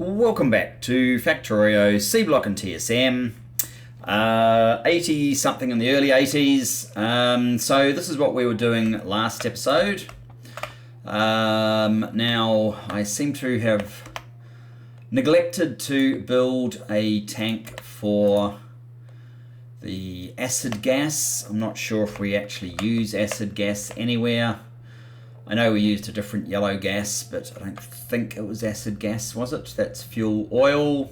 Welcome back to Factorio Seablock and TSM. 80 something in the early 80s. So this is what we were doing last episode. Now I seem to have neglected to build a tank for the acid gas. I'm not sure if we actually use acid gas anywhere. I know we used a different yellow gas, but I don't think it was acid gas, was it? That's fuel oil.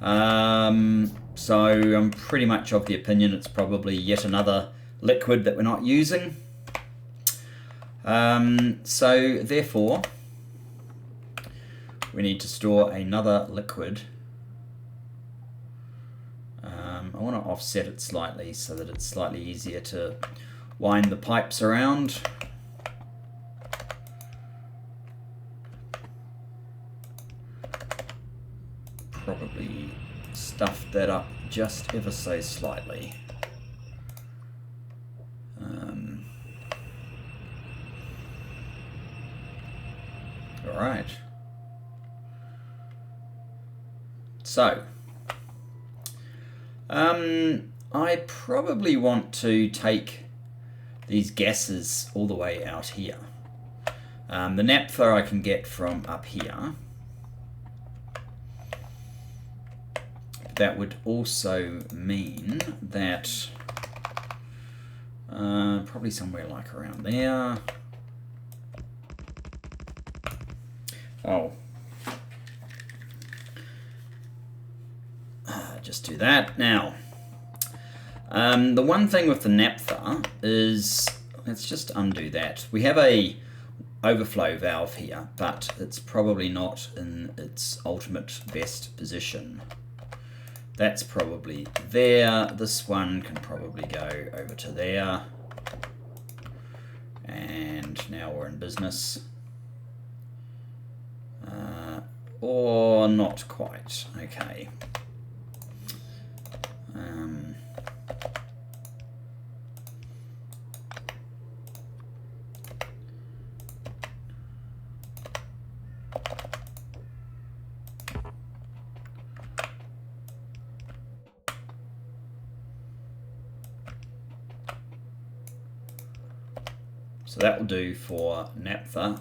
So I'm pretty much of the opinion it's probably yet another liquid that we're not using. So therefore, we need to store another liquid. I want to offset it slightly so that it's slightly easier to wind the pipes around. Probably stuff that up just ever so slightly. All right. So, I probably want to take these gases all the way out here. The naphtha I can get from up here. That would also mean that probably somewhere like around there. Oh. Just do that. Now, the one thing with the naphtha is, let's just undo that. We have a overflow valve here, but it's probably not in its ultimate best position. That's probably there. This one can probably go over to there. And now we're in business. Or not quite. Okay. So that will do for naphtha.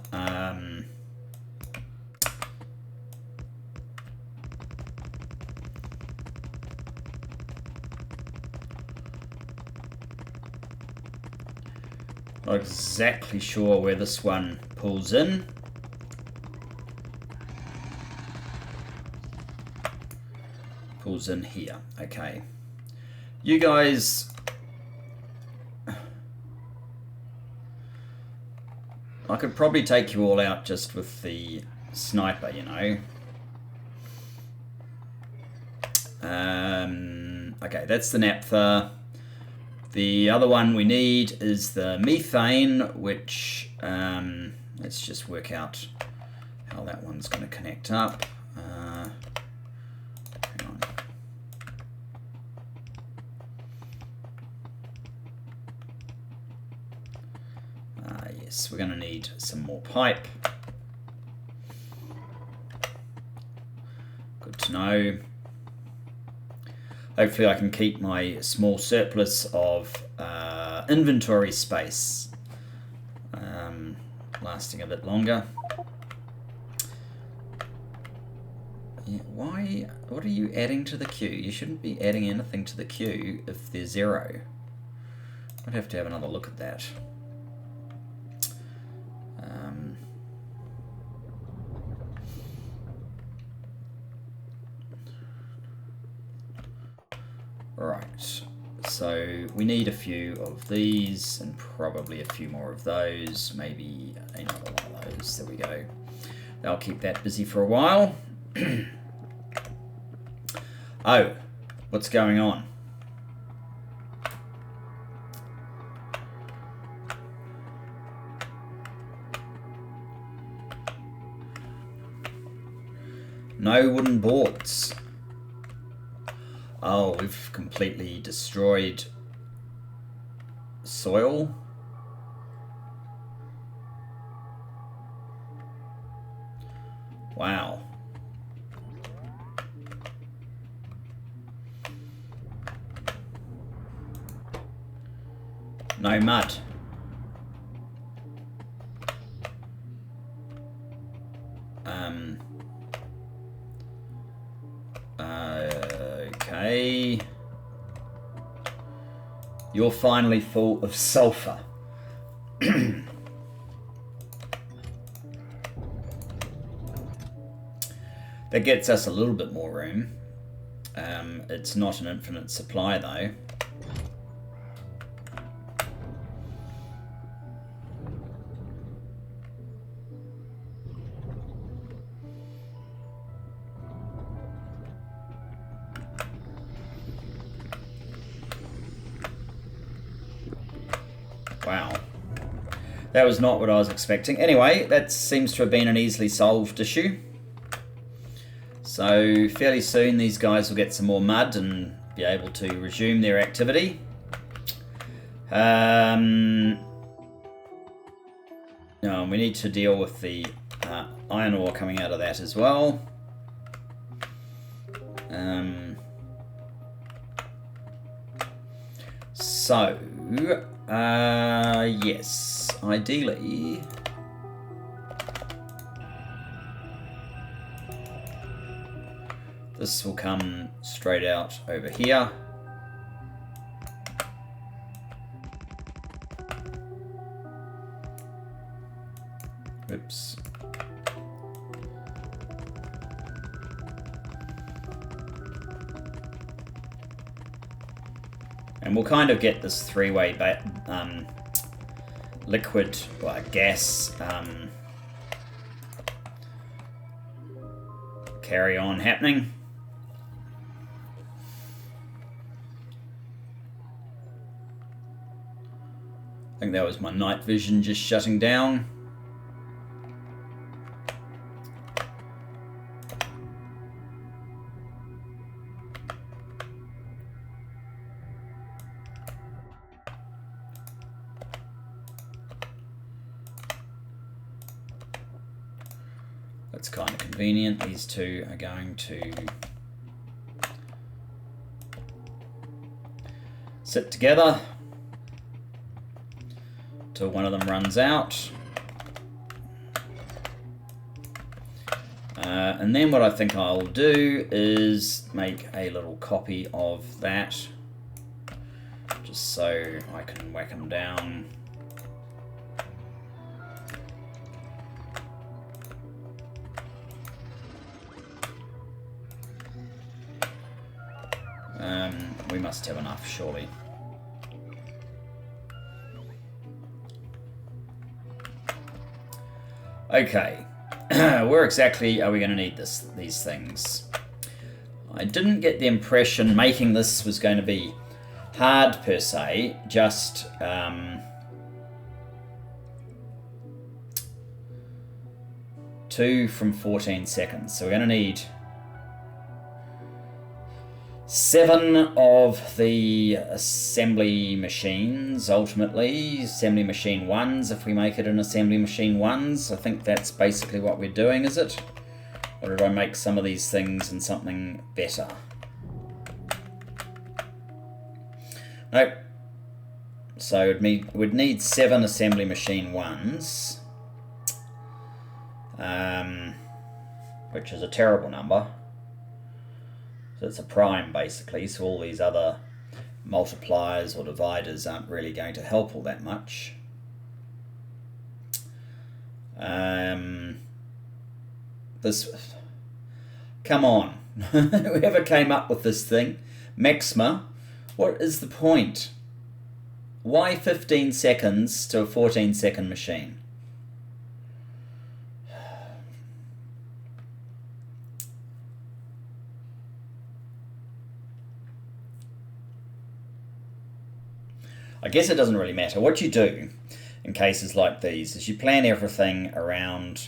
Not exactly sure where this one pulls in. Pulls in here. Okay. You guys, I could probably take you all out just with the sniper, you know. Okay, that's the naphtha. The other one we need is the methane, which let's just work out how that one's going to connect up. Hang on. Yes, we're going to need some more pipe. Good to know. Hopefully I can keep my small surplus of inventory space lasting a bit longer. Yeah, why? What are you adding to the queue? You shouldn't be adding anything to the queue if they're zero. I'd have to have another look at that. Right, so we need a few of these and probably a few more of those, maybe another one of those. There we go. I'll keep that busy for a while. Oh, what's going on? No wooden boards. Oh, we've completely destroyed soil. Wow. No mud. Okay. You're finally full of sulfur. That gets us a little bit more room. It's not an infinite supply though. Wow. That was not what I was expecting. Anyway, that seems to have been an easily solved issue. So fairly soon these guys will get some more mud and be able to resume their activity. No, we need to deal with the iron ore coming out of that as well. So, yes, ideally... this will come straight out over here. Oops. And we'll kind of get this three-way liquid, well, gas carry on happening. I think that was my night vision just shutting down. That's kind of convenient. These two are going to sit together till one of them runs out. And then what I think I'll do is make a little copy of that, just so I can whack them down. We must have enough, surely. Okay, where exactly are we going to need these things? I didn't get the impression making this was going to be hard per se, just 2 from 14 seconds. So we're going to need 7 of the assembly machines, ultimately. Assembly machine 1s, if we make it an assembly machine 1s. I think that's basically what we're doing, is it? Or did I make some of these things in something better? Nope. So we'd need 7 assembly machine 1s. Which is a terrible number. So it's a prime, basically, so all these other multipliers or dividers aren't really going to help all that much. Come on. Whoever came up with this thing, Maxima, what is the point? Why 15 seconds to a 14-second machine? I guess it doesn't really matter. What you do in cases like these is you plan everything around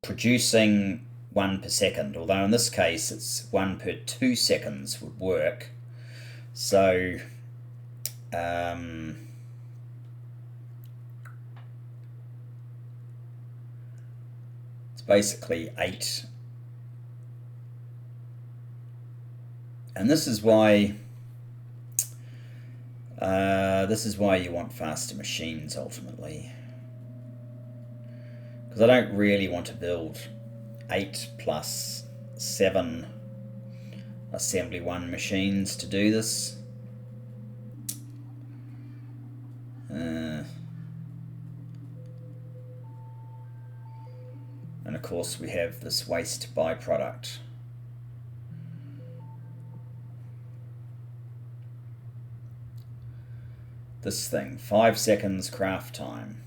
producing 1 per second, although in this case it's 1 per 2 seconds would work. So it's basically 8. And this is why This is why you want faster machines ultimately. Because I don't really want to build 8 plus 7 assembly 1 machines to do this. And of course we have this waste byproduct. This thing, 5 seconds craft time.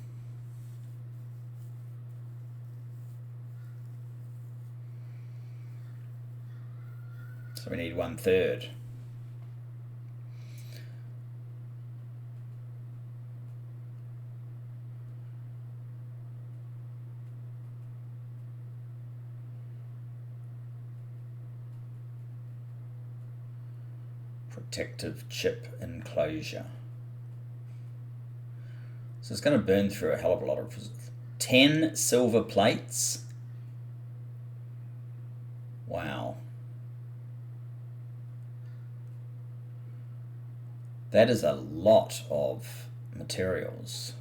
So we need 1/3. Protective chip enclosure. So it's going to burn through a hell of a lot of 10 silver plates. Wow. That is a lot of materials.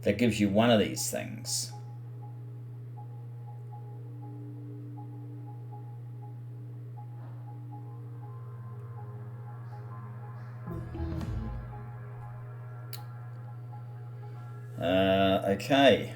That gives you one of these things. Okay.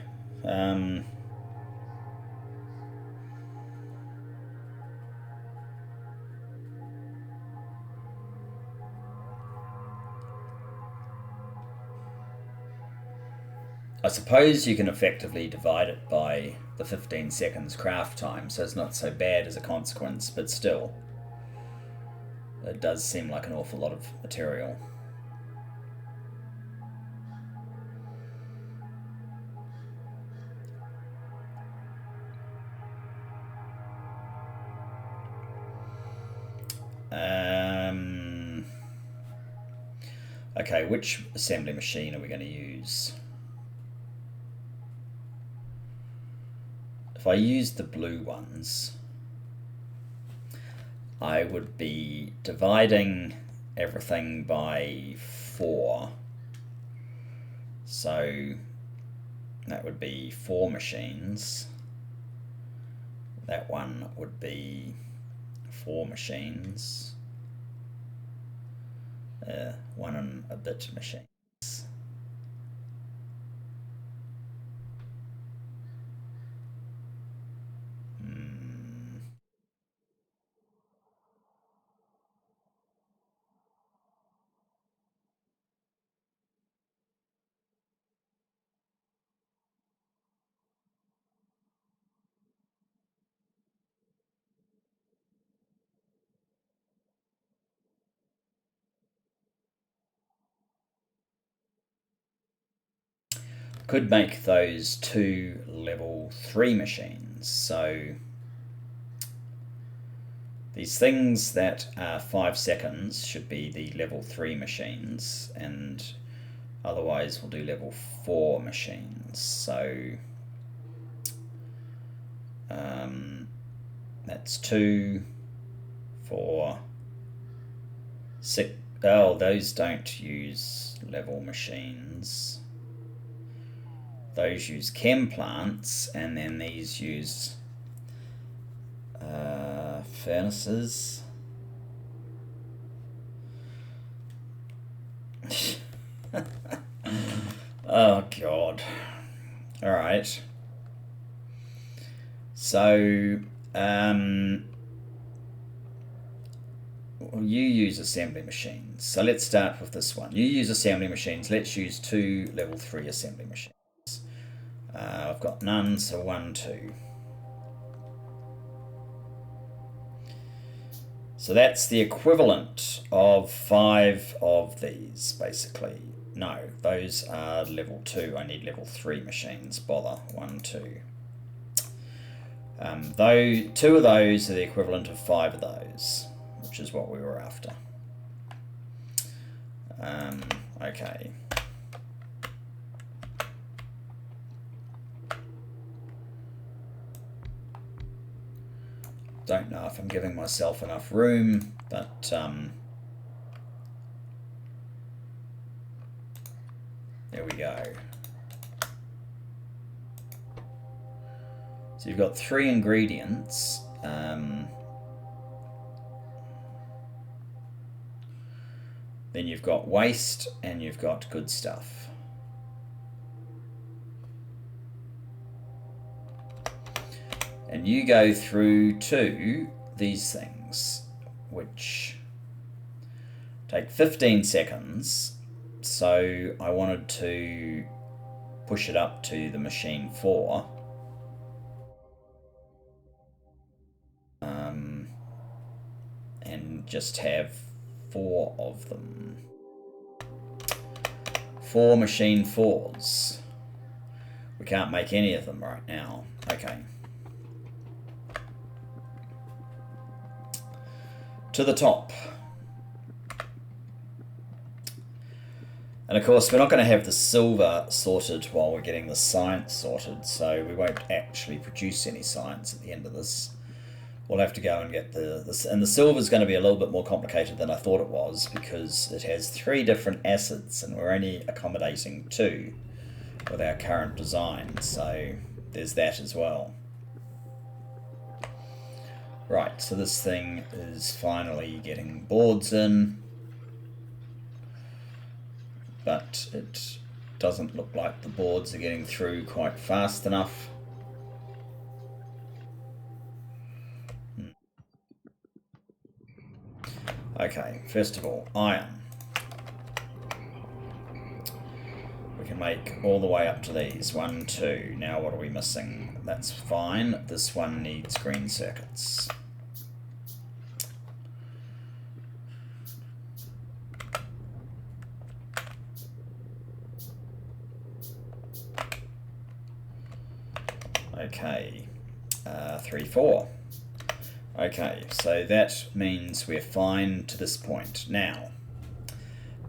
I suppose you can effectively divide it by the 15 seconds craft time, so it's not so bad as a consequence, but still, it does seem like an awful lot of material. Okay, which assembly machine are we going to use? If I use the blue ones, I would be dividing everything by 4. So that would be 4 machines. That one would be 4 machines. 1 and a bit machines. Could make those 2 level 3 machines. So these things that are 5 seconds should be the level 3 machines, and otherwise we'll do level 4 machines. So that's 2, 4, 6. Oh, those don't use level machines. Those use chem plants, and then these use furnaces. Oh god. Alright. So you use assembly machines. So let's start with this one. You use assembly machines. Let's use 2 level 3 assembly machines. I've got none, so 1, 2. So that's the equivalent of 5 of these, basically. No, those are level 2. I need level 3 machines. Bother. 1, 2. Though 2 of those are the equivalent of 5 of those, which is what we were after. Okay. Don't know if I'm giving myself enough room, but there we go. So you've got 3 ingredients. Then you've got waste and you've got good stuff. And you go through to these things, which take 15 seconds. So I wanted to push it up to the machine 4. And just have 4 of them. 4 machine 4s. We can't make any of them right now. Okay. To the top. And of course we're not going to have the silver sorted while we're getting the science sorted, so we won't actually produce any science at the end of this. We'll have to go and get and the silver is going to be a little bit more complicated than I thought it was, because it has 3 different acids and we're only accommodating 2 with our current design, so there's that as well. Right, so this thing is finally getting boards in, but it doesn't look like the boards are getting through quite fast enough. Okay, first of all, iron. We can make all the way up to these. 1, 2. Now what are we missing? That's fine. This one needs green circuits. Okay, 3, 4. Okay, so that means we're fine to this point. Now,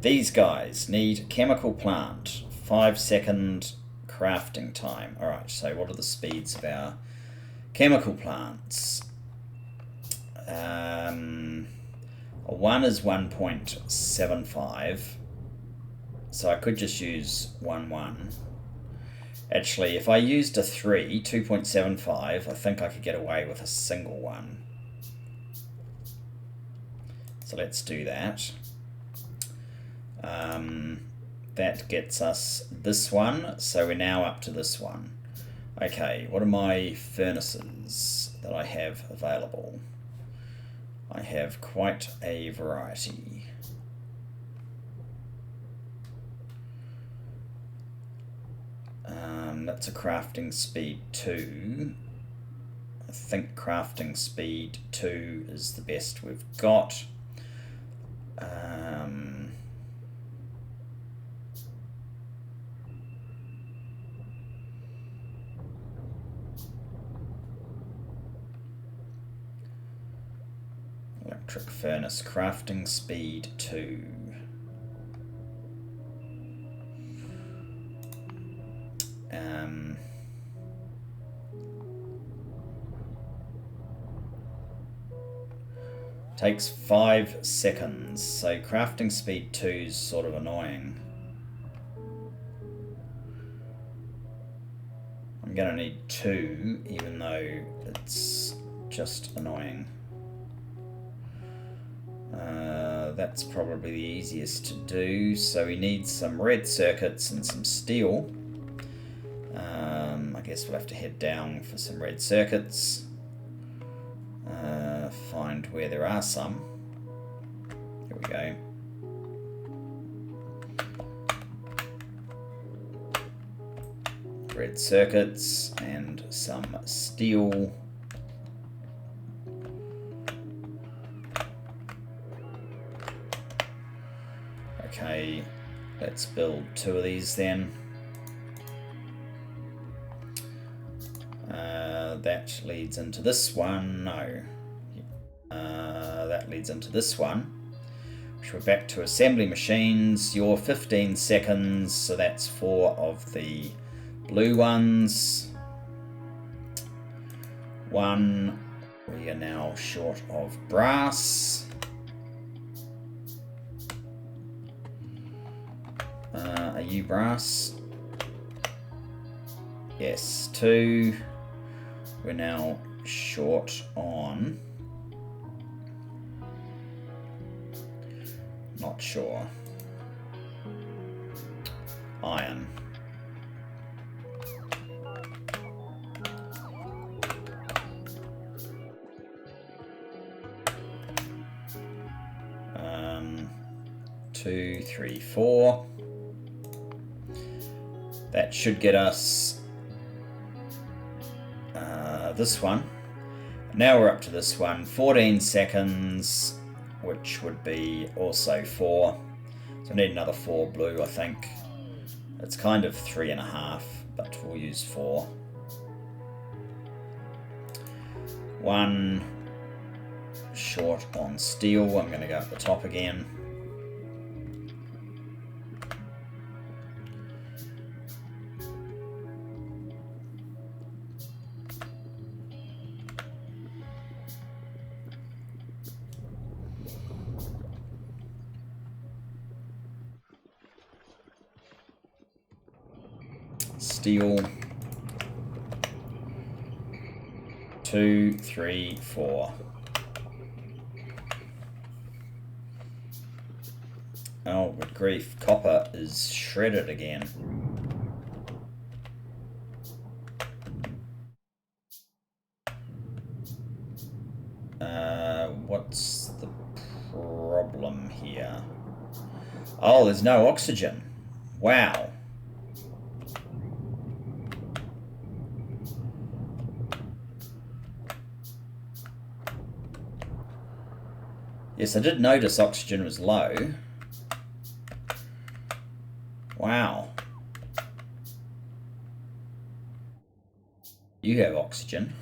these guys need chemical plant, 5-second crafting time. Alright, so what are the speeds of our chemical plants? 1 is 1.75, so I could just use 1, 1. Actually, if I used a 3, 2.75, I think I could get away with a single one. So let's do that. That gets us this one, so we're now up to this one. Okay, what are my furnaces that I have available? I have quite a variety. That's a crafting speed 2. I think crafting speed 2 is the best we've got. Electric furnace, crafting speed 2. Takes 5 seconds, so crafting speed 2 is sort of annoying. I'm gonna need 2, even though it's just annoying. That's probably the easiest to do, so we need some red circuits and some steel. I guess we'll have to head down for some red circuits. Find where there are some. Here we go. Red circuits and some steel. Okay, let's build 2 of these then. That leads into this one. No. That leads into this one. Which we're back to assembly machines. You're 15 seconds, so that's 4 of the blue ones. 1, We are now short of brass. Are you brass? Yes, 2. We're now short on... Not sure. Iron. Two, 3, 4. That should get us this one. Now we're up to this one. 14 seconds, which would be also 4. So I need another 4 blue, I think. It's kind of 3.5, but we'll use 4. 1 short on steel. I'm going to go at the top again. Steel. 2, 3, 4. Oh, good grief. Copper is shredded again. What's the problem here? Oh, there's no oxygen. Wow. Yes, I did notice oxygen was low. Wow. You have oxygen.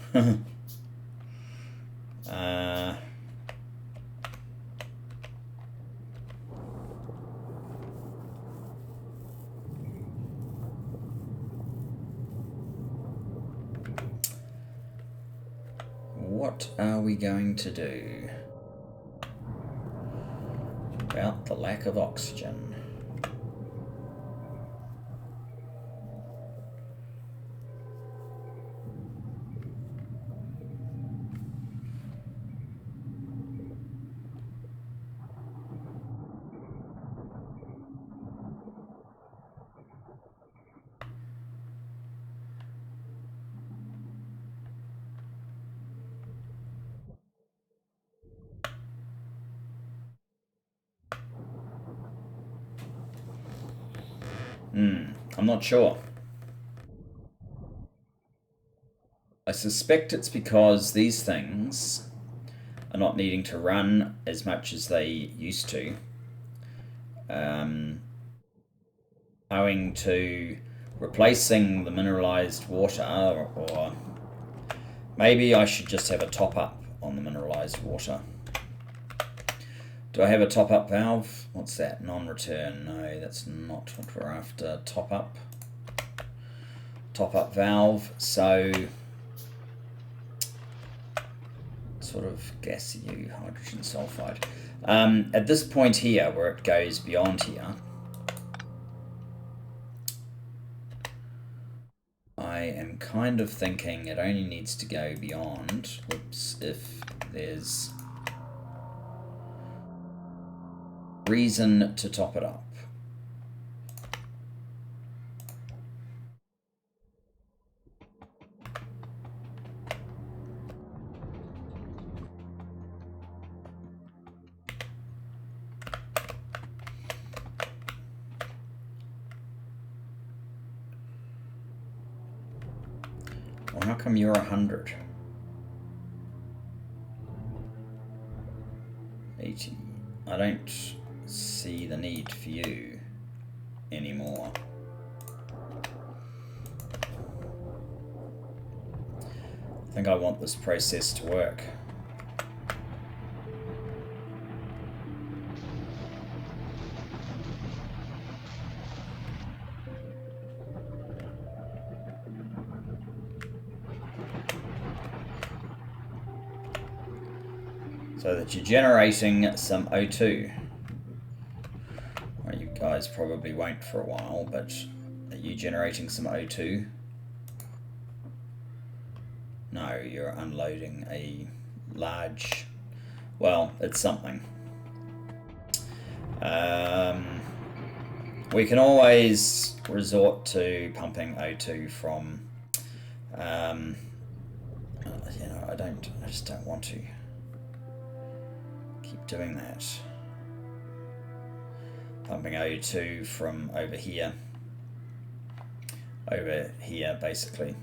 What are we going to do about the lack of oxygen? I'm not sure. I suspect it's because these things are not needing to run as much as they used to, owing to replacing the mineralized water, or maybe I should just have a top-up on the mineralized water. Do I have a top-up valve? What's that? Non-return. No, that's not what we're after. Top-up. Top-up valve. So, sort of gassy hydrogen sulfide. At this point here, where it goes beyond here, I am kind of thinking it only needs to go beyond, whoops, if there's reason to top it up. Well, how come you're 100? 80. I don't see the need for you anymore. I think I want this process to work. so that you're generating some O2. Well, you guys probably won't for a while, but are you generating some O2? No, you're unloading a large, well, it's something. We can always resort to pumping O2 from, you know, I just don't want to keep doing that. Pumping O2 from over here basically.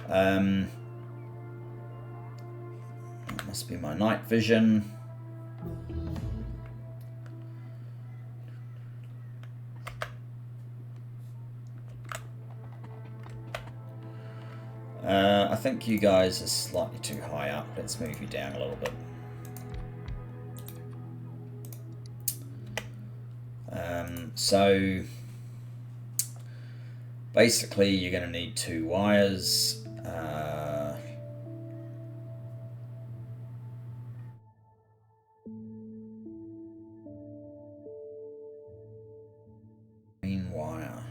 That must be my night vision. I think you guys are slightly too high up. Let's move you down a little bit. So basically you're going to need 2 wires. Green wire.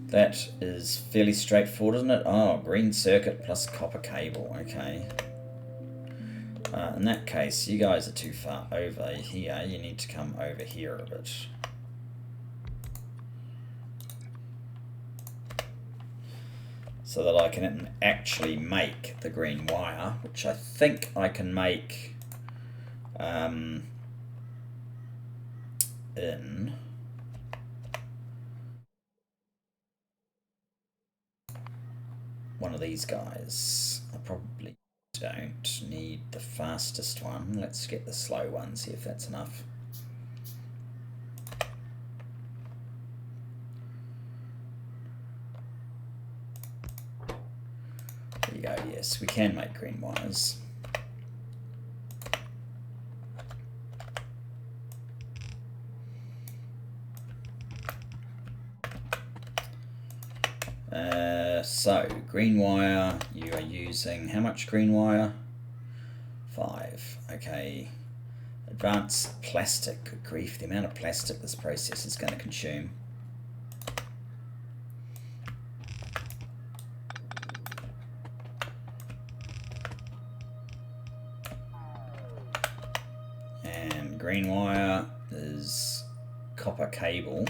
That is fairly straightforward, isn't it? Oh, green circuit plus copper cable. Okay. In that case, you guys are too far over here. You need to come over here a bit. So that I can actually make the green wire, which I think I can make in one of these guys. I probably don't need the fastest one. Let's get the slow one, see if that's enough. There you go, yes, we can make green wires. So, green wire, you are using how much green wire? 5. Okay. Advanced plastic. Good grief, the amount of plastic this process is going to consume. And green wire is copper cable.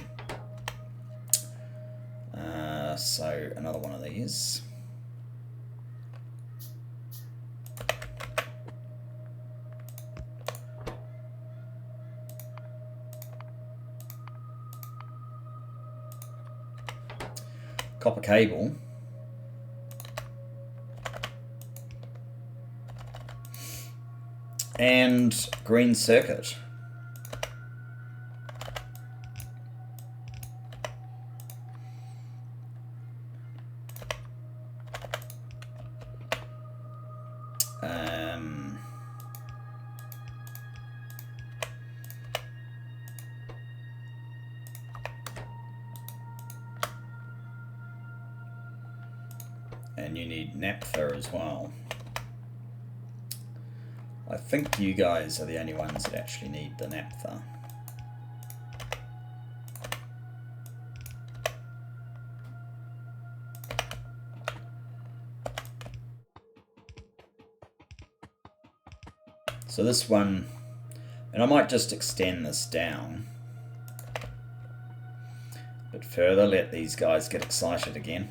So another one of these. Copper cable. And green circuit. And you need naphtha as well. I think you guys are the only ones that actually need the naphtha. So this one, and I might just extend this down a bit further, let these guys get excited again.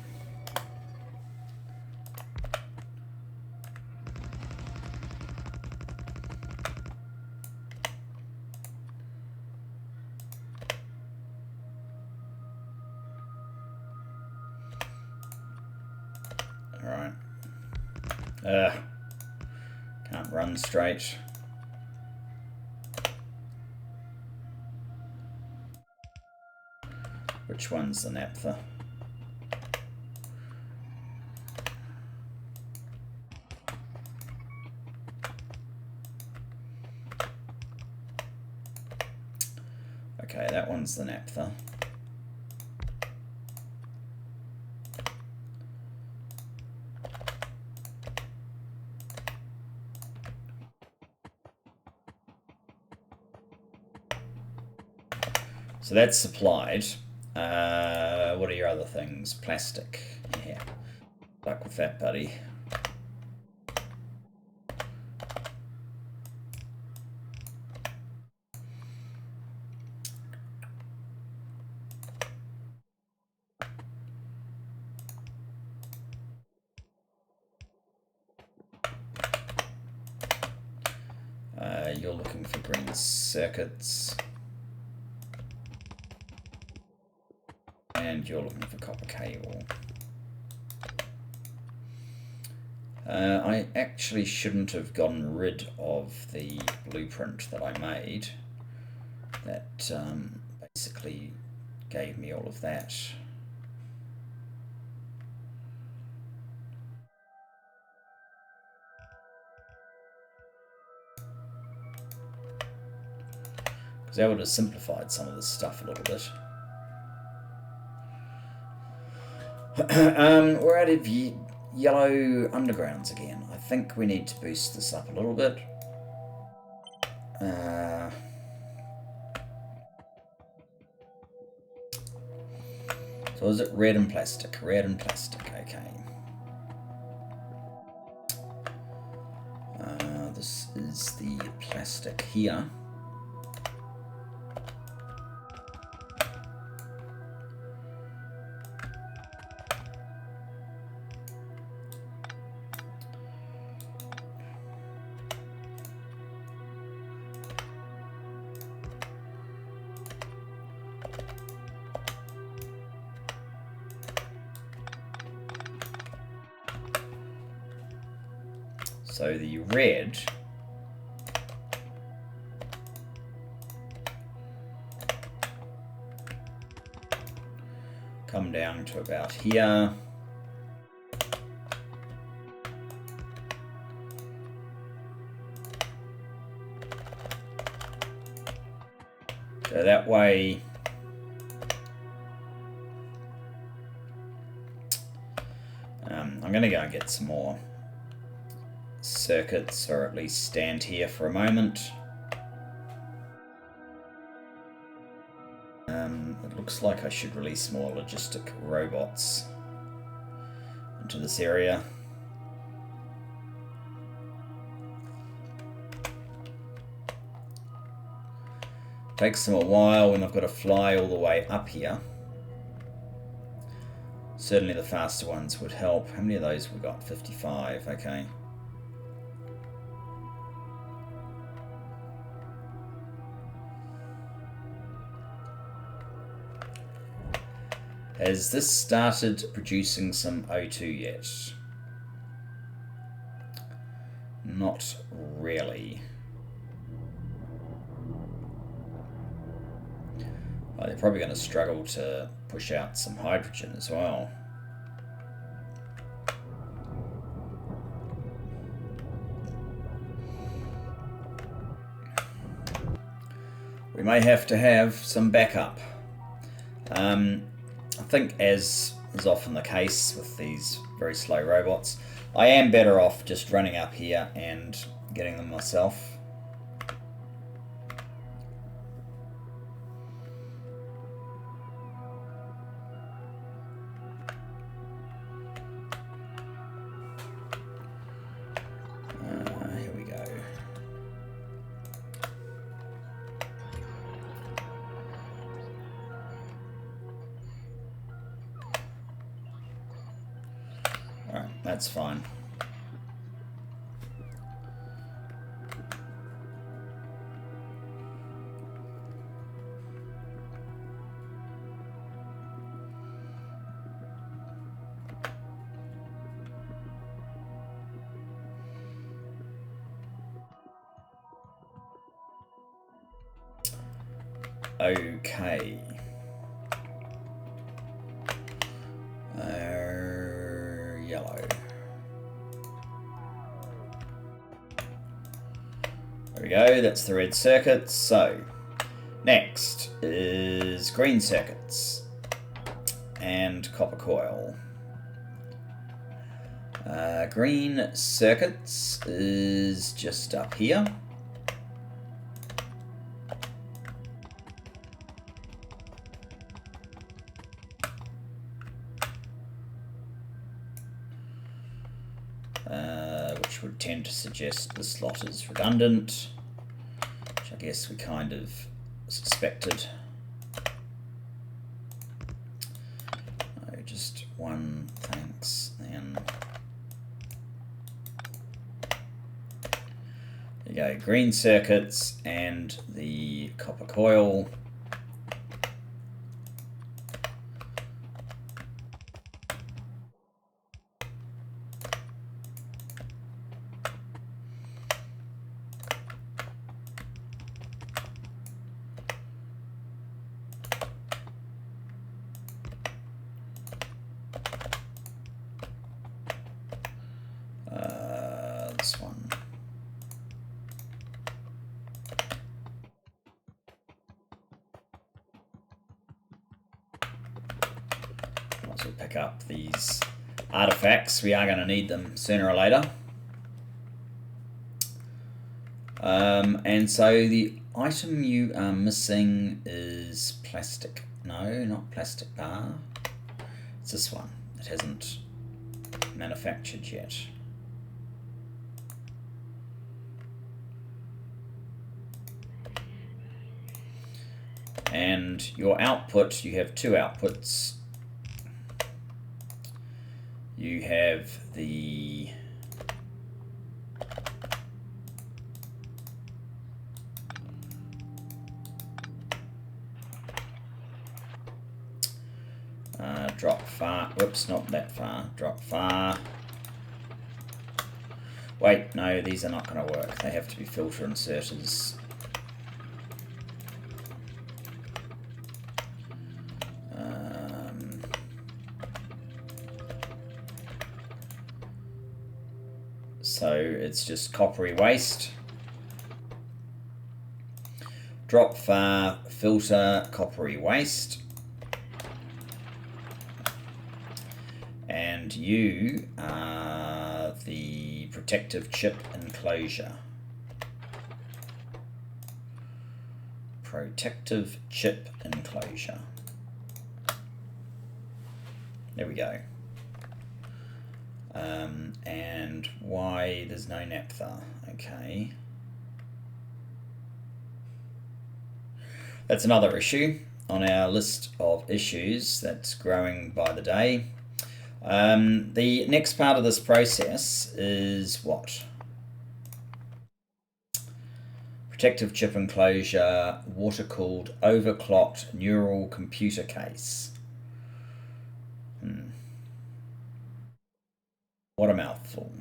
Alright. Can't run straight. Which one's the naphtha? Okay, that one's the naphtha. So that's supplied. What are your other things? Plastic. Yeah. Fuck with that, buddy. You're looking for green circuits. And you're looking for copper cable. I actually shouldn't have gotten rid of the blueprint that I made. That basically gave me all of that. Because that would have simplified some of this stuff a little bit. We're out of yellow undergrounds again. I think we need to boost this up a little bit. So is it red and plastic? Red and plastic, okay. This is the plastic here. So the red come down to about here. So that way I'm going to go and get some more circuits, or at least stand here for a moment. It looks like I should release more logistic robots into this area. Takes them a while when I've got to fly all the way up here. Certainly the faster ones would help. How many of those we got? 55, okay. Has this started producing some O2 yet? Not really. Well, they're probably going to struggle to push out some hydrogen as well. We may have to have some backup. I think, as is often the case with these very slow robots, I am better off just running up here and getting them myself. Here we go. Alright, that's fine. Okay. Yellow. There we go, that's the red circuits. So, next is green circuits and copper coil. Green circuits is just up here. which would tend to suggest the slot is redundant, which I guess we kind of suspected. Oh, just one, thanks, then. There you go, green circuits and the copper coil. This one. Might as well pick up these artifacts. We are going to need them sooner or later. And so the item you are missing is plastic. No, not plastic bar. It's this one. It hasn't manufactured yet. And your output, you have two outputs. You have the drop far, whoops, not that far, drop far. Wait, no, these are not going to work. They have to be filter inserters. So it's just coppery waste. Drop far, filter, coppery waste. And you are the protective chip enclosure. Protective chip enclosure. There we go. And why there's no naphtha? Okay. That's another issue on our list of issues that's growing by the day. The next part of this process is what? Protective chip enclosure, water-cooled, overclocked neural computer case. What a mouthful.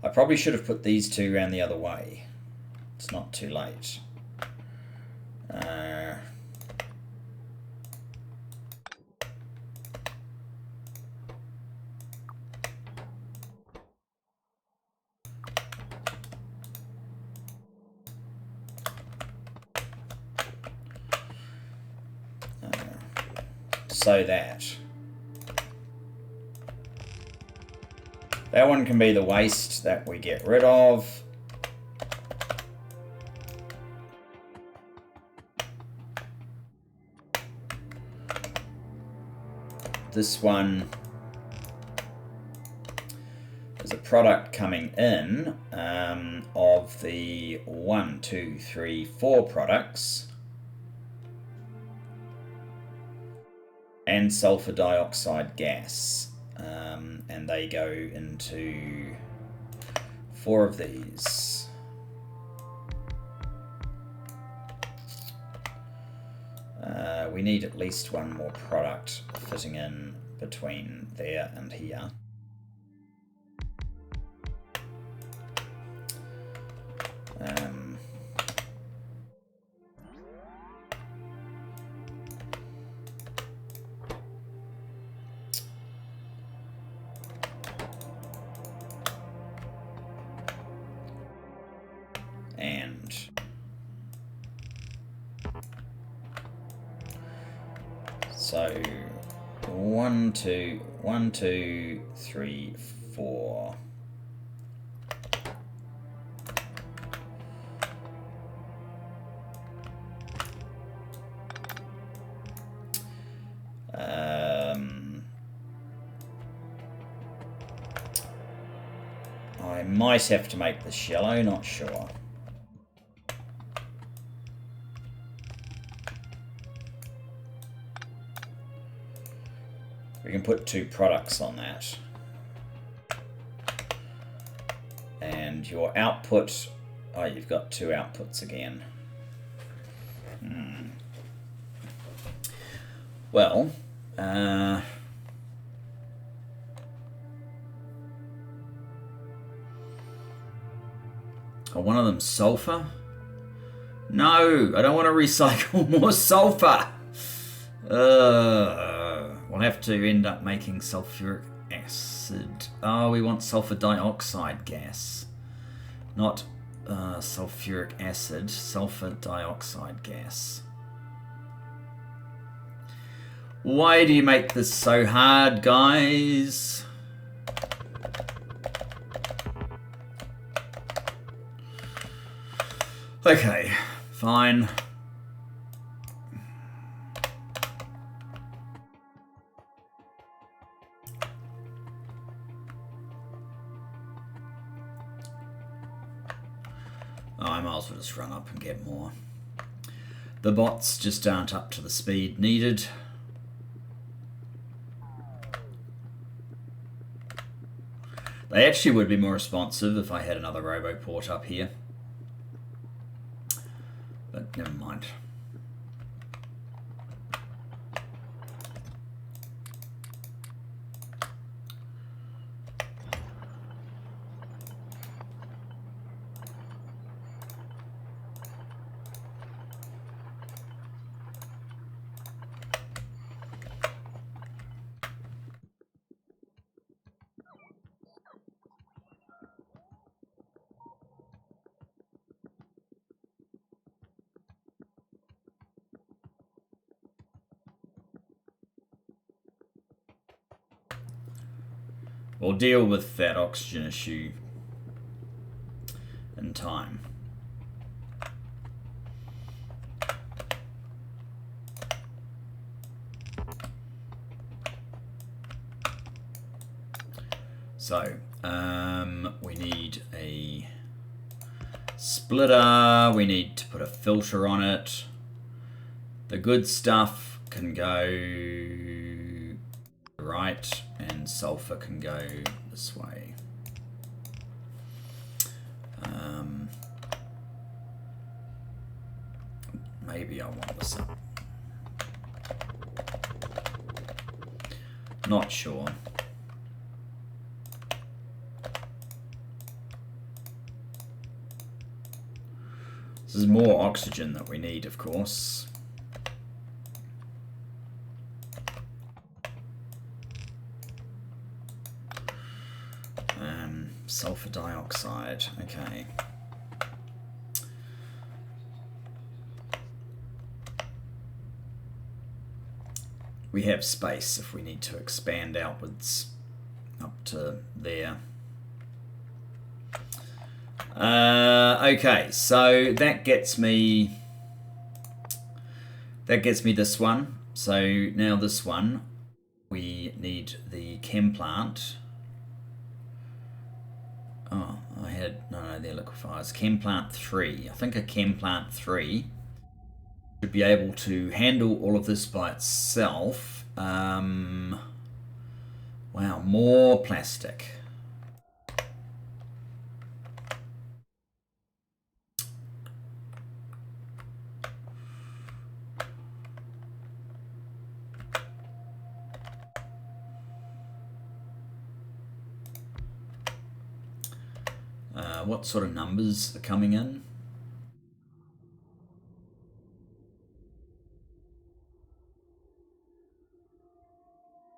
I probably should have put these two around the other way. It's not too late. So that one can be the waste that we get rid of. This one is a product coming in of the 1, 2, 3, 4 products. And sulfur dioxide gas. And they go into 4 of these. We need at least one more product fitting in between there and here. And so 1, 2, 1, 2, 3, 4. might have to make this yellow, not sure. We can put 2 products on that. And your output, oh, you've got 2 outputs again. Well, oh, one of them sulfur? No, I don't want to recycle more sulfur. We'll have to end up making sulfuric acid. Oh, we want sulfur dioxide gas. Not sulfuric acid, sulfur dioxide gas. Why do you make this so hard, guys? Okay, fine. Oh, I might as well just run up and get more. The bots just aren't up to the speed needed. They actually would be more responsive if I had another RoboPort up here. But never mind. We'll deal with that oxygen issue in time. So, we need a splitter, we need to put a filter on it. The good stuff can go right, and sulfur can go this way. Maybe I want this up. Not sure. This is more oxygen that we need, of course. Sulfur dioxide, okay. We have space if we need to expand outwards up to there. Okay, so that gets me this one. So now this one, we need the chem plant. Oh, I had, no, they're liquefiers. Chem plant 3. I think a chem plant 3 should be able to handle all of this by itself. Wow, more plastic. What sort of numbers are coming in?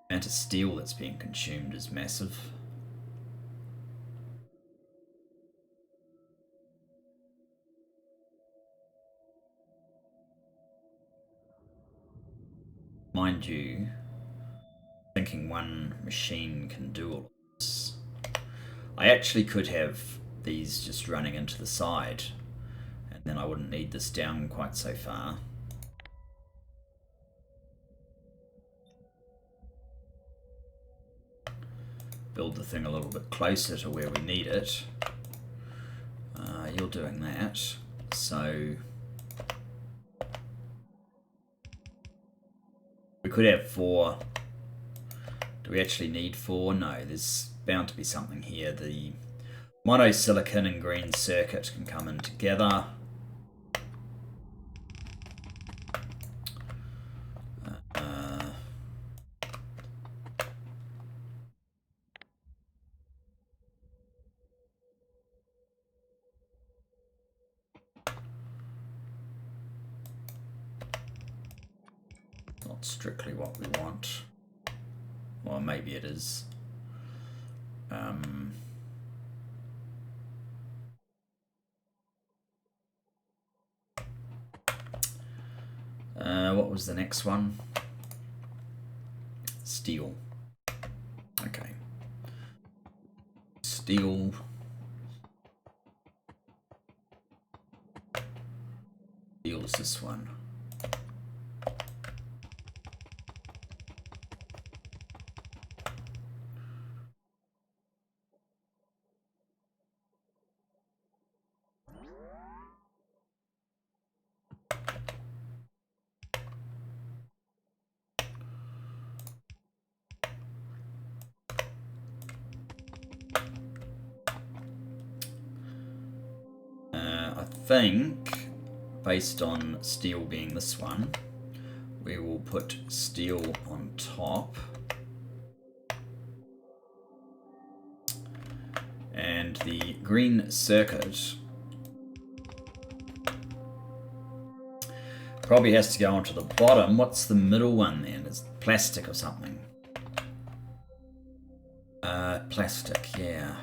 The amount of steel that's being consumed is massive. Mind you, thinking one machine can do all of this. I actually could have these just running into the side, and then I wouldn't need this down quite so far. build the thing a little bit closer to where we need it. You're doing that, so we could have 4. Do we actually need 4? No, there's bound to be something here. The monosilicon and green circuit can come in together. Not strictly what we want. Well, maybe it is. What was the next one? Steel. Okay. Steel. Steel is this one. I think, based on steel being this one, we will put steel on top. And the green circuit probably has to go onto the bottom. What's the middle one then? Is it plastic or something? Plastic, yeah.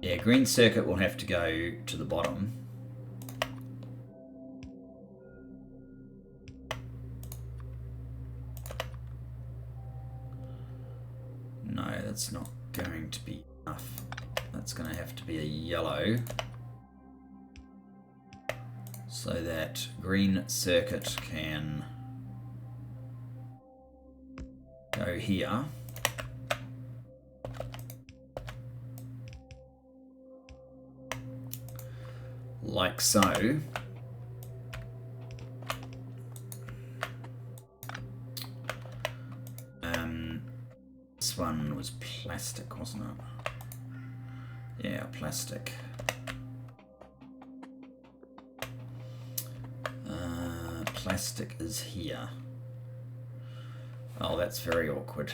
Yeah, green circuit will have to go to the bottom. No, that's not going to be enough. That's going to have to be a yellow, so that green circuit can go here. Like so. This one was plastic, wasn't it? Yeah, plastic. Plastic is here. Oh, that's very awkward.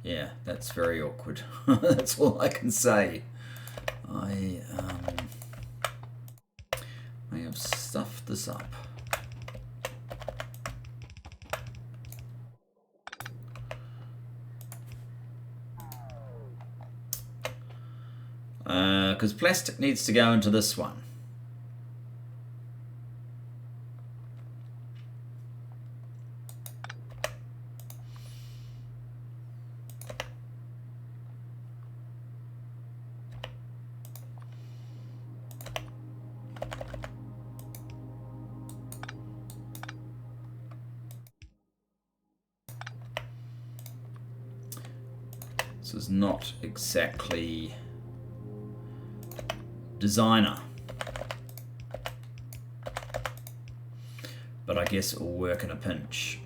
Yeah, that's very awkward. That's all I can say. I may have stuffed this up. Because plastic needs to go into this one. This is not exactly designer, but I guess it will work in a pinch.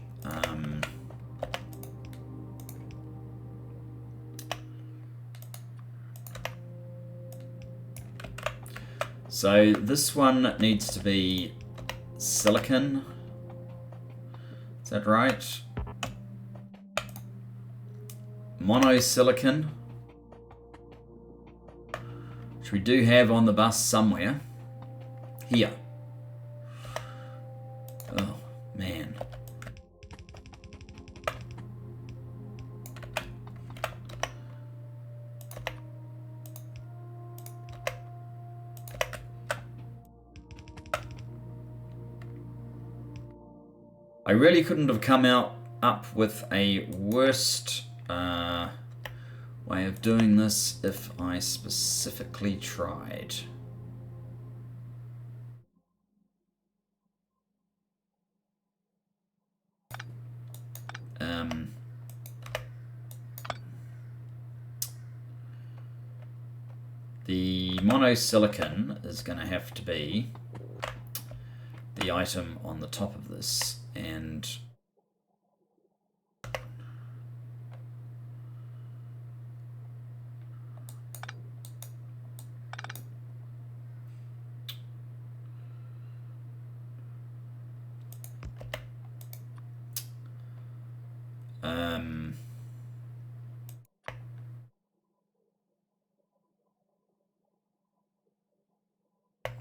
So this one needs to be silicon. Is that right? Monosilicon, which we do have on the bus somewhere. Here. Oh, man. I really couldn't have come up with a worst way of doing this if I specifically tried. monosilicon is going to have to be the item on the top of this, and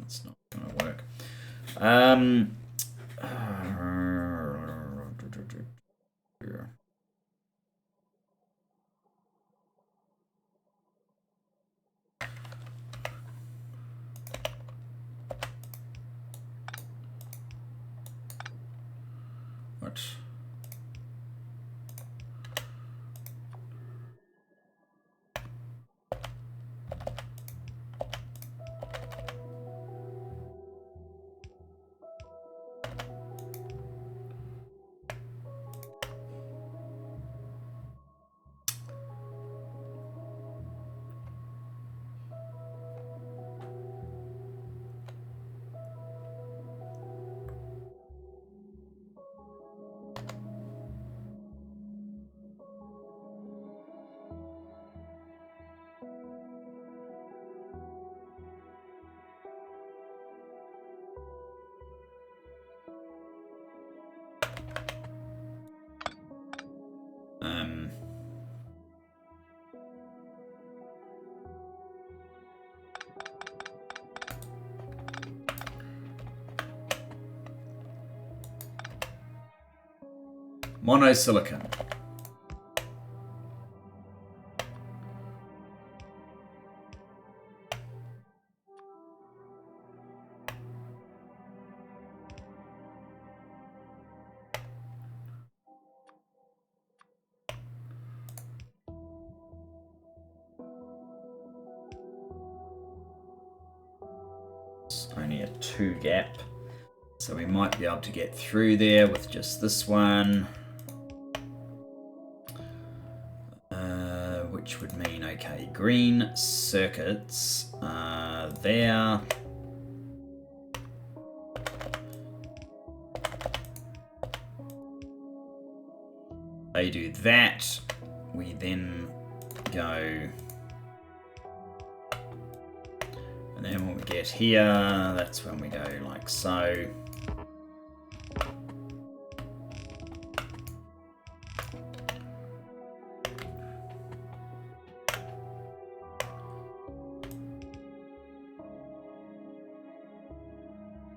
it's not going to work. What? Monosilicon. It's only a 2 gap, so we might be able to get through there with just this one. Which would mean, okay, green circuits are there. They do that. We then go, and then when we get here, that's when we go like so.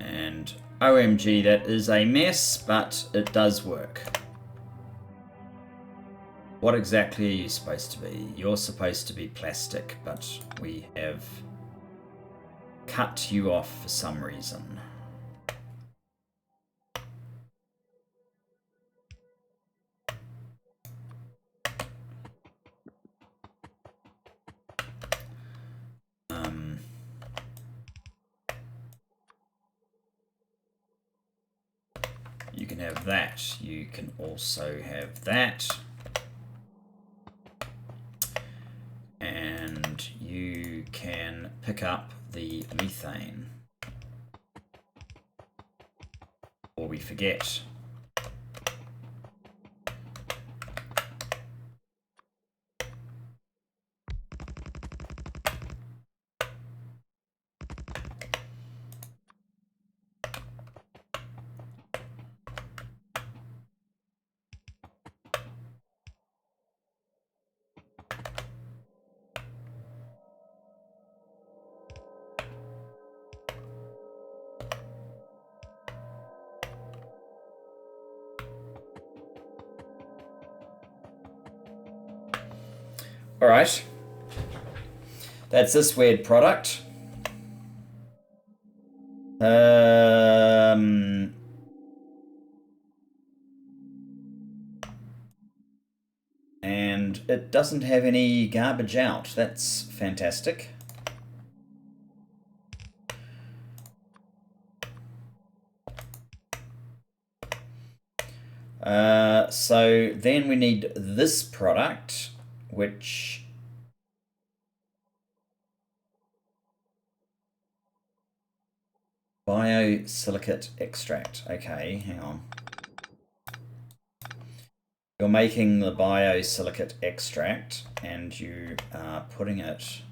And OMG, that is a mess, but it does work. What exactly are you supposed to be? You're supposed to be plastic, but we have cut you off for some reason. You can have that. You can also have that. And you can pick up the methane. Or we forget. All right, that's this weird product. And it doesn't have any garbage out. That's fantastic. So then we need this product, which Biosilicate extract. Okay, hang on. You're making the biosilicate extract and you are putting it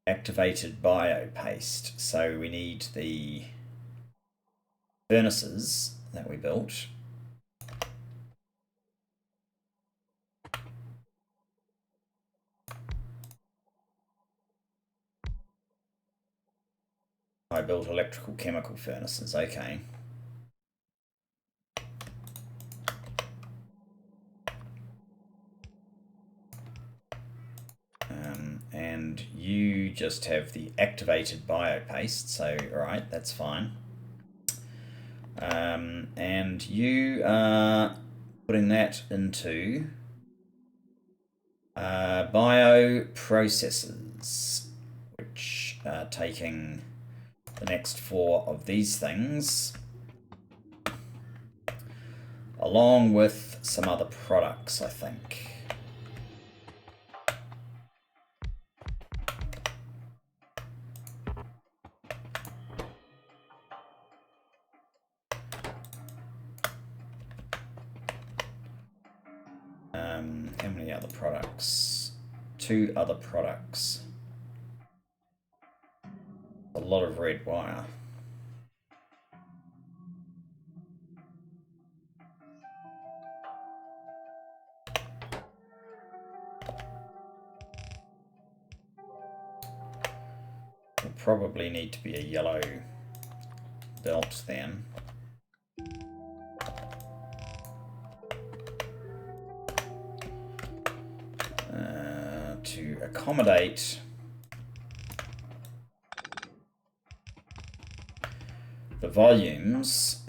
activated bio paste. So we need the furnaces that we built. I built electrical chemical furnaces, okay. And you just have the activated bio paste, so alright, that's fine. And you are putting that into bioprocesses, which are taking the next 4 of these things along with some other products, I think. How many other products? 2 other products. A lot of red wire. Will probably need to be a yellow belt then. To accommodate the volumes,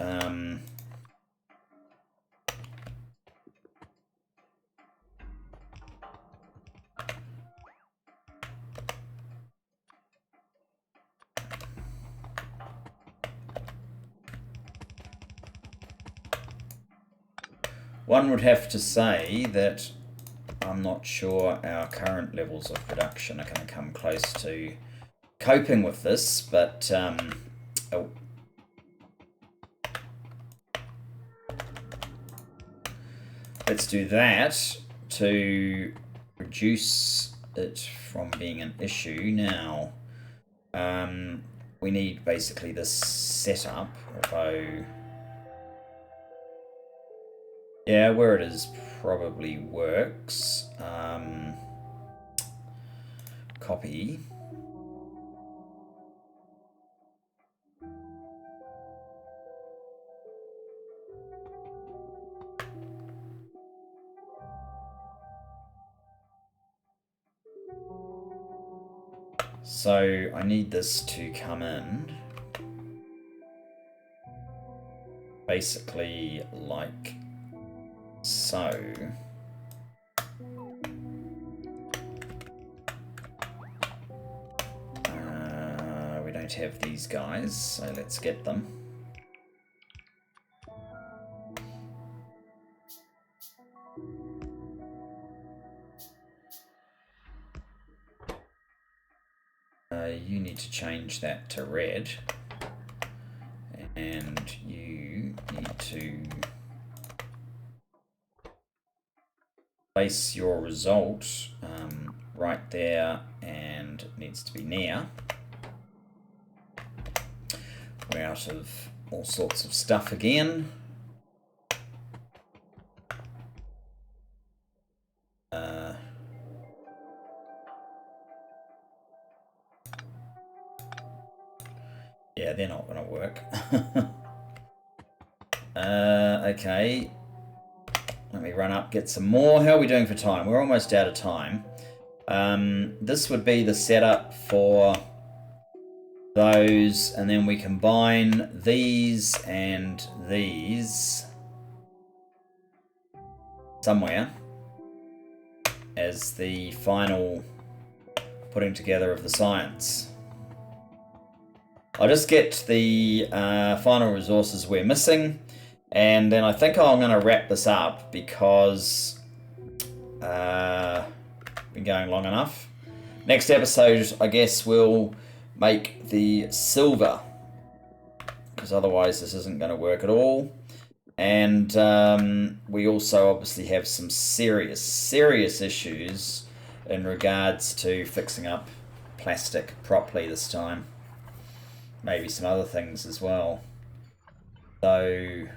one would have to say that I'm not sure our current levels of production are going to come close to coping with this, but oh. Let's do that to reduce it from being an issue. Now, we need basically this setup, although, yeah, where it is probably works. Copy. So I need this to come in basically like so. We don't have these guys, so let's get them. You need to change that to red, and you need to place your result right there, and it needs to be near. We're out of all sorts of stuff again. Yeah, they're not going to work. Okay. Let me run up, get some more. How are we doing for time? We're almost out of time. This would be the setup for those, and then we combine these and these somewhere as the final putting together of the science. I'll just get the final resources we're missing, and then I think I'm going to wrap this up because we've been going long enough. Next episode, I guess we'll make the silver, because otherwise this isn't going to work at all. And we also obviously have some serious issues in regards to fixing up plastic properly this time. Maybe some other things as well. So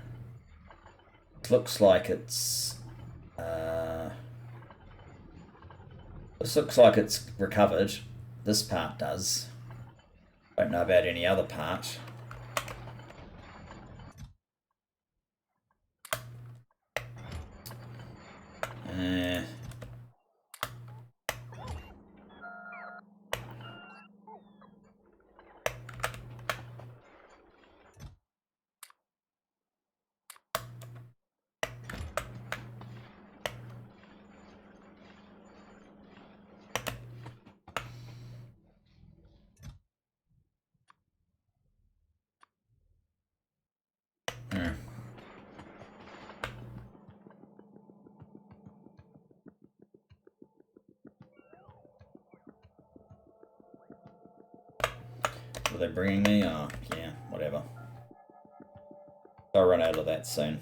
it looks like it's this looks like it's recovered. This part does. Don't know about any other part. Are they bringing me? Oh, yeah, whatever. I'll run out of that soon.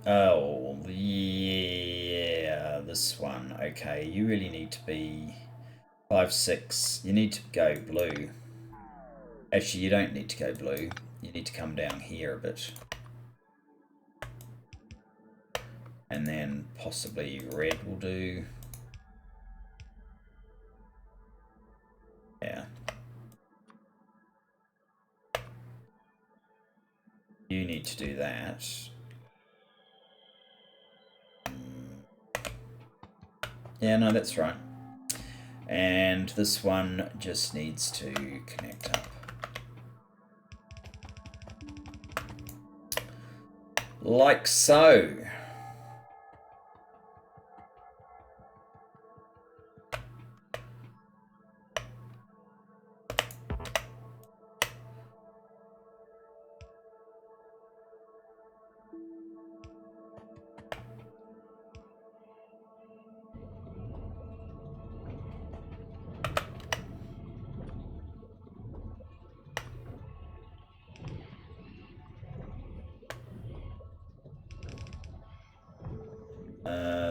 Oh, yeah, this one. Okay, you really need to be 5, 6. You need to go blue. Actually, you don't need to go blue. You need to come down here a bit. And then possibly red will do. Yeah. You need to do that. Yeah, no, that's right. And this one just needs to connect up. Like so.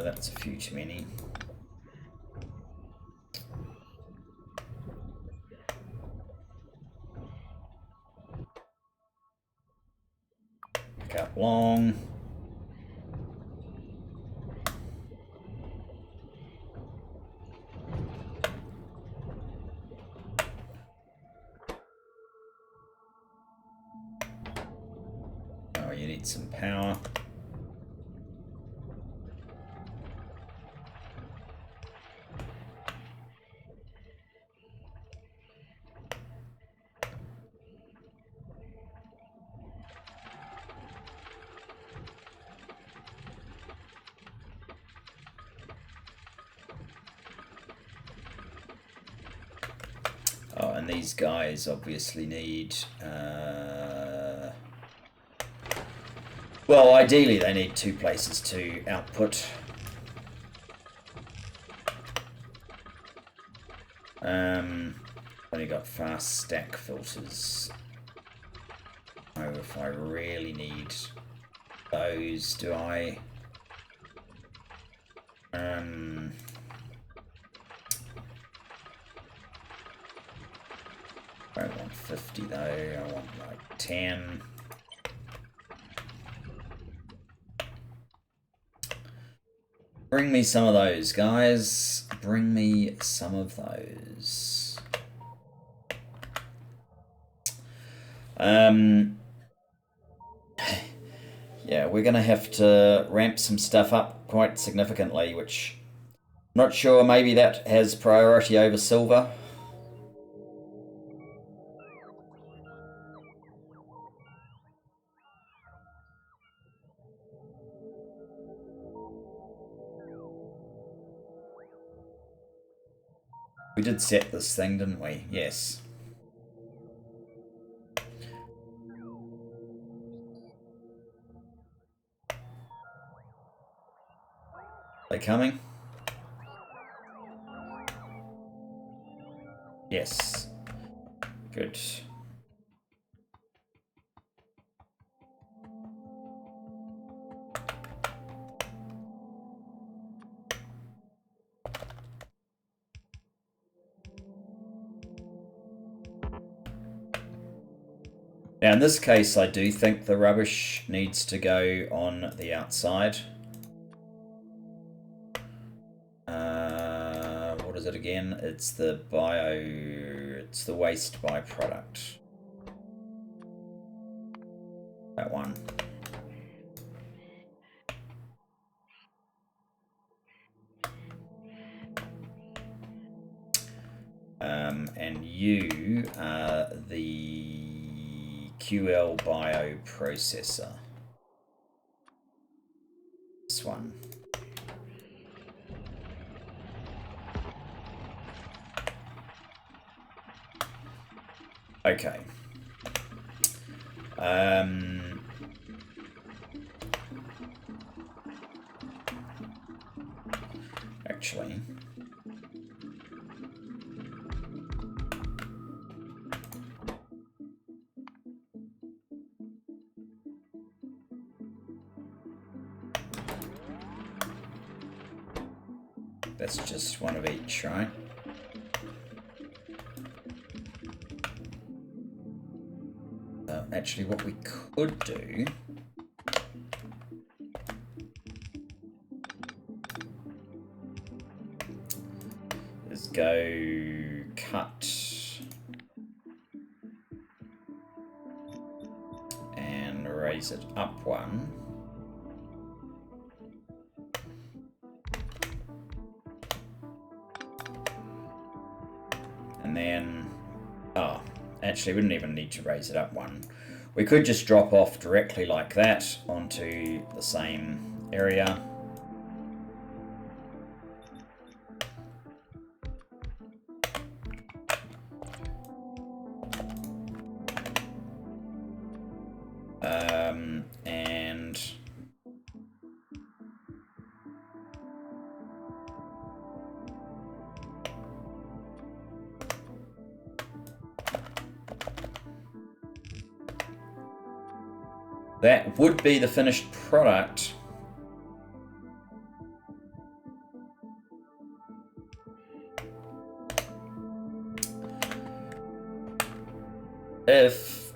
That's a few too many. Pick up long. Oh, you need some power. Oh, and these guys obviously need... well, ideally they need 2 places to output. Only got fast stack filters. Oh, if I really need those, do I? I don't want 50 though, I want like 10. Bring me some of those, guys. Bring me some of those. Yeah, we're going to have to ramp some stuff up quite significantly, which Not sure, maybe that has priority over silver. We did set this thing, didn't we? Yes. They coming? Yes. Good. Now in this case I do think the rubbish needs to go on the outside. What is it again? It's the waste byproduct. That one. And you are the QL bioprocessor. This one. Okay. Actually, that's just one of each, right? Actually, what we could do is go cut and raise it up one. And then, actually we wouldn't even need to raise it up one. We could just drop off directly like that onto the same area. And that would be the finished product. If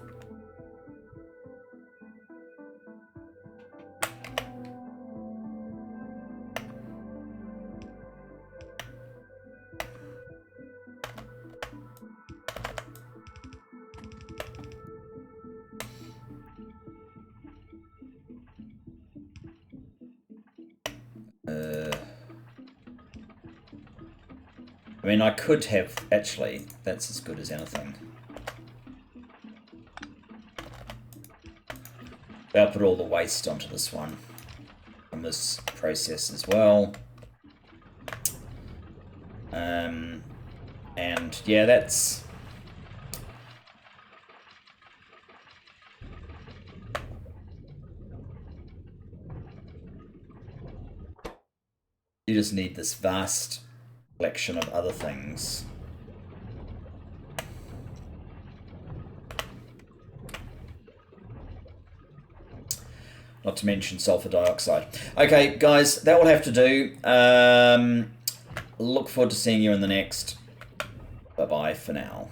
I mean, I could have, actually, that's as good as anything. I'll put all the waste onto this one from this process as well. And yeah, that's... You just need this vast collection of other things. Not to mention sulfur dioxide. Okay, guys, that will have to do. Look forward to seeing you in the next. Bye-bye for now.